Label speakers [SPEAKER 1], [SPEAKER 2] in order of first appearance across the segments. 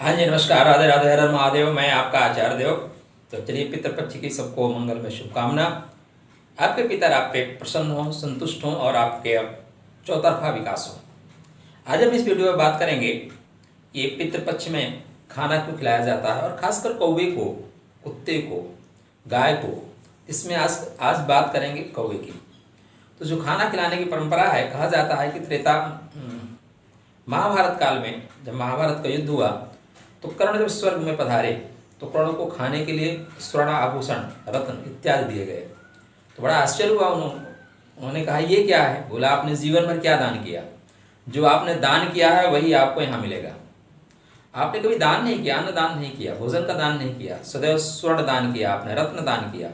[SPEAKER 1] हाँ जी, नमस्कार, राधे राधे, हर हर महादेव। मैं आपका आचार्य देव। तो चलिए, पितृपक्ष की सबको मंगल में शुभकामना। आपके पितर आप पे प्रसन्न हों, संतुष्ट हों और आपके चौतरफा विकास हो। आज हम इस वीडियो में बात करेंगे ये पितृपक्ष में खाना क्यों खिलाया जाता है, और खासकर कौवे को, कुत्ते को, गाय को। इसमें आज बात करेंगे कौवे की। तो जो खाना खिलाने की परंपरा है, कहा जाता है कि महाभारत काल में जब महाभारत का युद्ध हुआ तो कर्ण जब स्वर्ग में पधारे तो कर्ण को खाने के लिए स्वर्ण आभूषण, रत्न इत्यादि दिए गए। तो बड़ा आश्चर्य हुआ उन्होंने कहा, ये क्या है? बोला, आपने जीवन भर क्या दान किया? जो आपने दान किया है वही आपको यहाँ मिलेगा। आपने कभी दान नहीं किया, अन्न दान नहीं किया, भोजन का दान नहीं किया, सदैव स्वर्ण दान किया, आपने रत्न दान किया,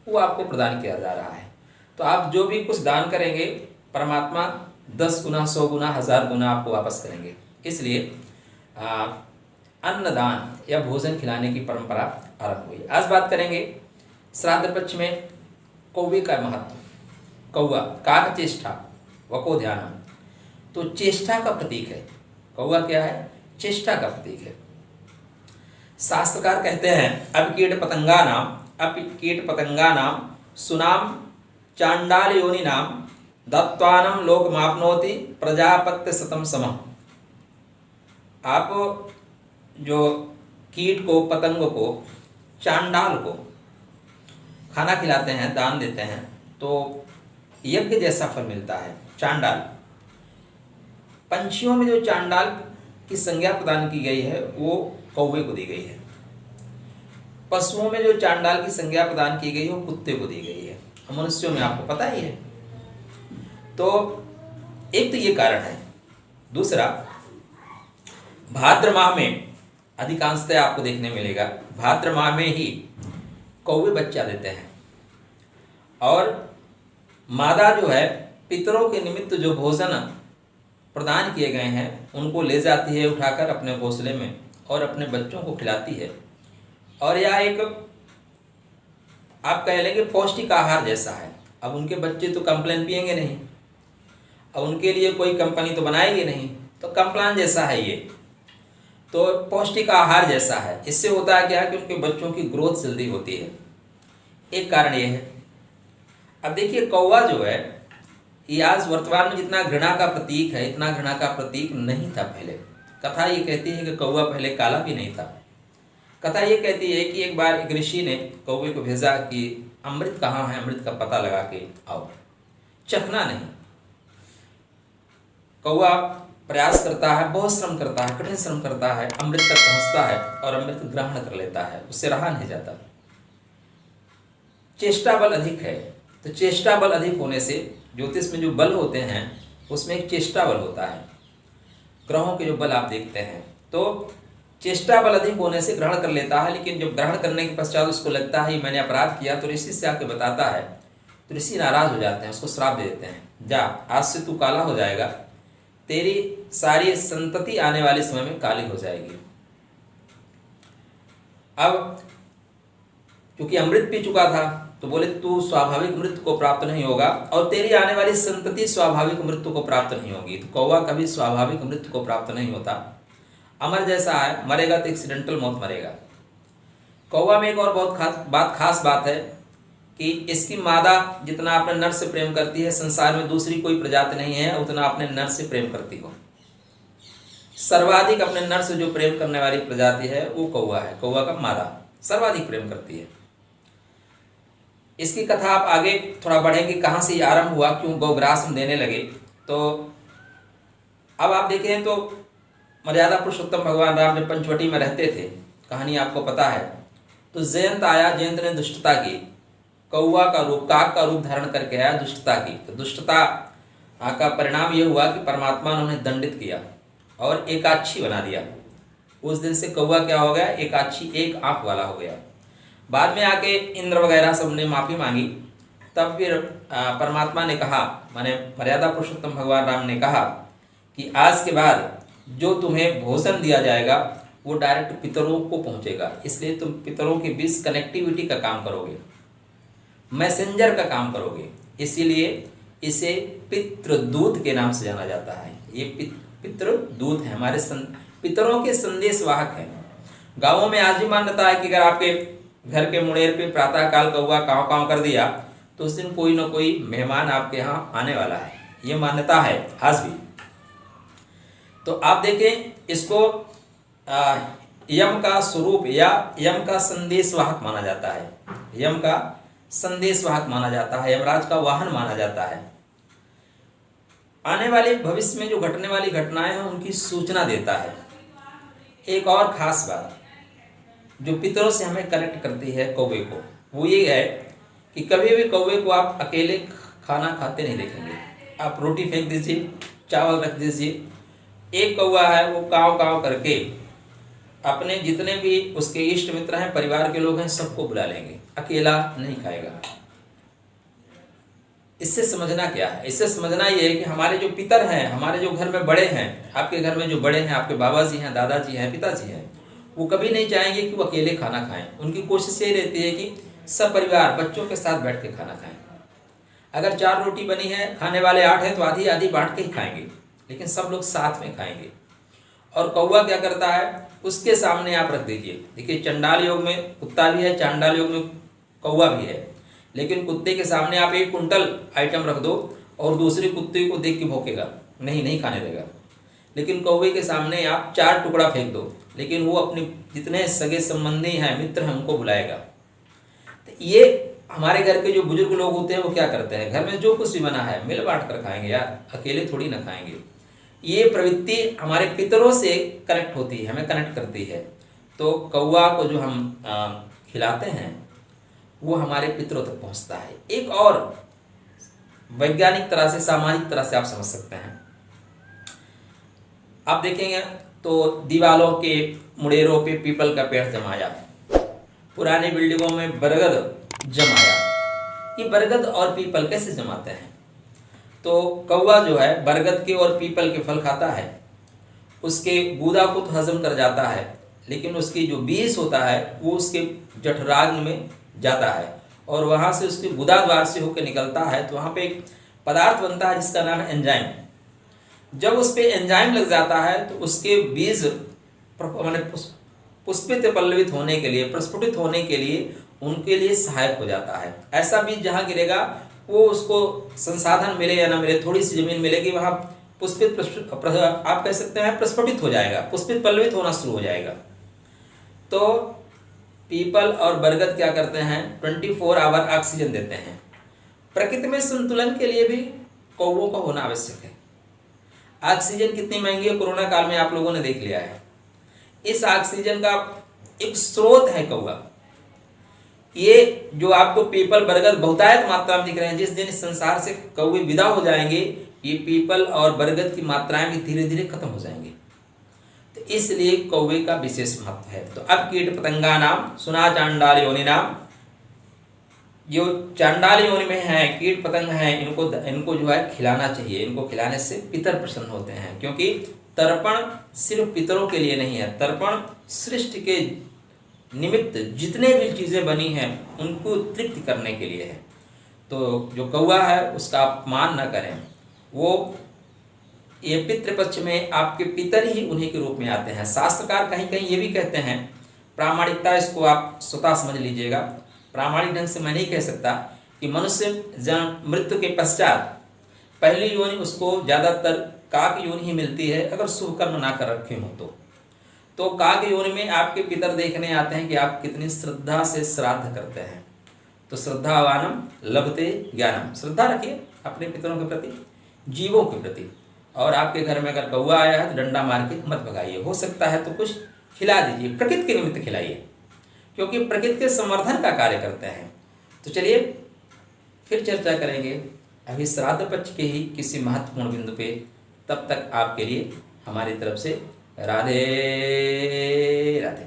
[SPEAKER 1] वो आपको प्रदान किया जा रहा है। तो आप जो भी कुछ दान करेंगे, परमात्मा 10 गुना, 100 गुना, 1000 गुना आपको वापस करेंगे। इसलिए अन्नदान या भोजन खिलाने की परंपरा आरंभ हुई। आज बात करेंगे श्राद्ध पक्ष में कौवे का महत्व। कौवा, काक चेष्टा वको ध्यानम, तो चेष्टा का प्रतीक है। कौवा क्या है? चेष्टा का प्रतीक है। शास्त्रकार कहते हैं, अपि कीट पतंगा नाम सुनाम चांडाल योनि नाम दत्वानम लोक मापनोति प्रजापत्य शतम समः। आप जो कीट को, पतंग को, चांडाल को खाना खिलाते हैं, दान देते हैं, तो यज्ञ जैसा फल मिलता है। चांडाल, पंछियों में जो चांडाल की संज्ञा प्रदान की गई है वो कौवे को दी गई है। पशुओं में जो चांडाल की संज्ञा प्रदान की गई है वो कुत्ते को दी गई है। मनुष्यों में आपको पता ही है। तो एक तो ये कारण है। दूसरा, भाद्र माह में अधिकांशतः आपको देखने मिलेगा, भाद्र माह में ही कौवे बच्चा देते हैं। और मादा जो है, पितरों के निमित्त जो भोजन प्रदान किए गए हैं उनको ले जाती है उठाकर अपने घोंसले में और अपने बच्चों को खिलाती है। और यह एक, आप कह लेंगे, पौष्टिक आहार जैसा है। अब उनके बच्चे तो कंप्लेन पिएंगे नहीं, अब उनके लिए कोई कंपनी तो बनाएगी नहीं, तो कंप्लान जैसा है ये। तो पौष्टिक आहार जैसा है। इससे होता है क्या कि उनके बच्चों की ग्रोथ जल्दी होती है। एक कारण ये है। अब देखिए, कौवा जो है ये आज वर्तमान में जितना घृणा का प्रतीक है, इतना घृणा का प्रतीक नहीं था पहले। कथा ये कहती है कि कौवा पहले काला भी नहीं था। कथा ये कहती है कि एक बार एक ऋषि ने कौवे को भेजा कि अमृत कहाँ है, अमृत का पता लगा के आओ। चखना नहीं। कौवा प्रयास करता है, बहुत श्रम करता है, कठिन श्रम करता है, अमृत तक पहुंचता है और अमृत ग्रहण कर लेता है, उससे रहा नहीं जाता। चेष्टा बल अधिक है। तो चेष्टा बल अधिक होने से, ज्योतिष में जो बल होते हैं उसमें एक चेष्टा बल होता है। ग्रहों के जो बल आप देखते हैं, तो चेष्टा बल अधिक होने से ग्रहण कर लेता है। लेकिन जब ग्रहण करने के पश्चात उसको लगता है मैंने अपराध किया, तो ऋषि से आके बताता है, तो ऋषि नाराज हो जाते हैं, उसको श्राप दे देते हैं, जा आज से तू काला हो जाएगा, तेरी सारी संतति आने वाले समय में काली हो जाएगी। अब क्योंकि अमृत पी चुका था तो बोले तू स्वाभाविक मृत्यु को प्राप्त नहीं होगा और तेरी आने वाली संतति स्वाभाविक मृत्यु को प्राप्त नहीं होगी। तो कौवा कभी स्वाभाविक मृत्यु को प्राप्त नहीं होता, अमर जैसा है, मरेगा तो एक्सीडेंटल मौत मरेगा। कौवा में एक और बहुत खास बात है कि इसकी मादा जितना अपने नर से प्रेम करती है, संसार में दूसरी कोई प्रजाति नहीं है उतना अपने नर से प्रेम करती हो। सर्वाधिक अपने नर से जो प्रेम करने वाली प्रजाति है वो कौवा है। कौवा का मादा सर्वाधिक प्रेम करती है। इसकी कथा आप आगे थोड़ा बढ़ेंगे, कहाँ से ये आरंभ हुआ, क्यों गौग्रास हम देने लगे। तो अब आप देखें तो मर्यादा पुरुषोत्तम भगवान राम जब पंचवटी में रहते थे, कहानी आपको पता है, तो जयंत आया, जयंत ने दुष्टता की, कौवा का रूप, काक का रूप धारण करके आया, दुष्टता की। तो दुष्टता का परिणाम यह हुआ कि परमात्मा ने उन्हें दंडित किया और एकाक्षी बना दिया। उस दिन से कौवा क्या हो गया? एकाक्षी, एक आंख वाला हो गया। बाद में आके इंद्र वगैरह सबने माफी मांगी। तब फिर परमात्मा ने कहा, माने मर्यादा पुरुषोत्तम भगवान राम ने कहा कि आज के बाद जो तुम्हें भोजन दिया जाएगा वो डायरेक्ट पितरों को पहुंचेगा, इसलिए तुम पितरों के बीच कनेक्टिविटी का काम करोगे, मैसेंजर का काम करोगे। इसीलिए इसे पितृदूत के नाम से जाना जाता है। ये पितृदूत है, हमारे पितरों के संदेश वाहक हैं। गाँवों में आज भी मान्यता है कि अगर आपके घर के मुड़ेर पे प्रातः काल कौवा काँव काँव कर दिया तो उस दिन कोई ना कोई मेहमान आपके यहाँ आने वाला है, ये मान्यता है आज भी। तो आप देखें, इसको यम का स्वरूप या यम का संदेशवाहक माना जाता है, यम का संदेशवाहक माना जाता है, यमराज का वाहन माना जाता है। आने वाले भविष्य में जो घटने वाली घटनाएं हैं उनकी सूचना देता है। एक और खास बात जो पितरों से हमें कनेक्ट करती है कौवे को, वो ये है कि कभी भी कौवे को आप अकेले खाना खाते नहीं देखेंगे। आप रोटी फेंक दीजिए, चावल रख दीजिए, एक कौवा है वो काव काव करके अपने जितने भी उसके इष्ट मित्र हैं, परिवार के लोग हैं, सबको बुला लेंगे, अकेला नहीं खाएगा। इससे समझना क्या है? इससे समझना ये है कि हमारे जो पितर हैं, हमारे जो घर में बड़े हैं, आपके घर में जो बड़े हैं, आपके बाबा जी हैं, दादाजी हैं, पिताजी हैं, वो कभी नहीं चाहेंगे कि वो अकेले खाना खाएं। उनकी कोशिश ये रहती है कि सब परिवार बच्चों के साथ बैठ के खाना खाएं। अगर 4 रोटी बनी है, खाने वाले 8 हैं, तो आधी आधी बांट के ही खाएंगे, लेकिन सब लोग साथ में खाएंगे। और कौवा क्या करता है, उसके सामने आप रख दीजिए। देखिए, चंडाल योग में कुत्ता भी है, चांडाल योग में कौवा भी है, लेकिन कुत्ते के सामने आप 1 कुंटल आइटम रख दो और दूसरे कुत्ते को देख के भौंकेगा, नहीं खाने देगा। लेकिन कौवे के सामने आप 4 टुकड़ा फेंक दो, लेकिन वो अपने जितने सगे संबंधी हैं, मित्र हैं, उनको बुलाएगा। तो ये हमारे घर के जो बुजुर्ग लोग होते हैं वो क्या करते हैं, घर में जो कुछ भी बना है मिल बांट कर खाएंगे यार, अकेले थोड़ी ना खाएंगे। ये प्रवृत्ति हमारे पितरों से कनेक्ट होती है, हमें कनेक्ट करती है। तो कौवा को जो हम खिलाते हैं वो हमारे पितरों तक पहुंचता है। एक और वैज्ञानिक तरह से, सामाजिक तरह से आप समझ सकते हैं। आप देखेंगे तो दीवालों के मुड़ेरों पे पीपल का पेड़ जमाया, पुरानी बिल्डिंगों में बरगद जमाया। ये बरगद और पीपल कैसे जमाते हैं? तो कौवा जो है बरगद के और पीपल के फल खाता है, उसके गूदा को तो हजम कर जाता है, लेकिन उसकी जो बीज होता है वो उसके जठराग्न में जाता है और वहाँ से उसके गुदा द्वार से होकर निकलता है। तो वहाँ पे एक पदार्थ बनता है जिसका नाम है एंजाइम। जब उस पर एंजाइम लग जाता है तो उसके बीज माने पुष्पित पल्लवित होने के लिए, प्रस्फुटित होने के लिए उनके लिए सहायक हो जाता है। ऐसा बीज जहाँ गिरेगा वो उसको संसाधन मिले या ना मिले, थोड़ी सी जमीन मिलेगी, वहाँ पुष्पित आप कह सकते हैं प्रस्फुटित हो जाएगा, पुष्पित पल्लवित होना शुरू हो जाएगा। तो पीपल और बरगद क्या करते हैं, 24 आवर ऑक्सीजन देते हैं। प्रकृति में संतुलन के लिए भी कौवों का होना आवश्यक है। ऑक्सीजन कितनी महंगी है, कोरोना काल में आप लोगों ने देख लिया है। इस ऑक्सीजन का एक स्रोत है कौवा। ये जो आपको पीपल बरगद बहुतायत मात्रा में दिख रहे हैं, जिस दिन इस संसार से कौवे विदा हो जाएंगे, ये पीपल और बरगद की मात्राएं भी धीरे धीरे खत्म हो जाएंगे। तो इसलिए कौवे का विशेष महत्व है। तो अब कीट पतंगा नाम सुना चांडाल योनि नाम, जो चांडाल योनि में है कीट पतंग है, इनको जो है खिलाना चाहिए। इनको खिलाने से पितर प्रसन्न होते हैं, क्योंकि तर्पण सिर्फ पितरों के लिए नहीं है, तर्पण सृष्टि के निमित्त जितने भी चीज़ें बनी हैं उनको तृप्त करने के लिए है। तो जो कौवा है उसका अपमान न करें। वो ये पितृपक्ष में आपके पितर ही उन्हीं के रूप में आते हैं। शास्त्रकार कहीं कहीं ये भी कहते हैं, प्रामाणिकता इसको आप स्वतः समझ लीजिएगा, प्रामाणिक ढंग से मैं नहीं कह सकता कि मनुष्य जन्म मृत्यु के पश्चात पहली योनि उसको ज़्यादातर काक योनि ही मिलती है, अगर शुभ कर्म ना कर रखे हों तो काक योनि में आपके पितर देखने आते हैं कि आप कितनी श्रद्धा से श्राद्ध करते हैं। तो श्रद्धावानम लभते ज्ञानम, श्रद्धा रखिए अपने पितरों के प्रति, जीवों के प्रति। और आपके घर में अगर कौवा आया है तो डंडा मार के मत भगाइए, हो सकता है तो कुछ खिला दीजिए, प्रकृति के निमित्त खिलाइए, क्योंकि प्रकृति के संवर्धन का कार्य करते हैं। तो चलिए फिर चर्चा करेंगे अभी श्राद्ध पक्ष के ही किसी महत्वपूर्ण बिंदु पे। तब तक आपके लिए हमारी तरफ से राधे राधे।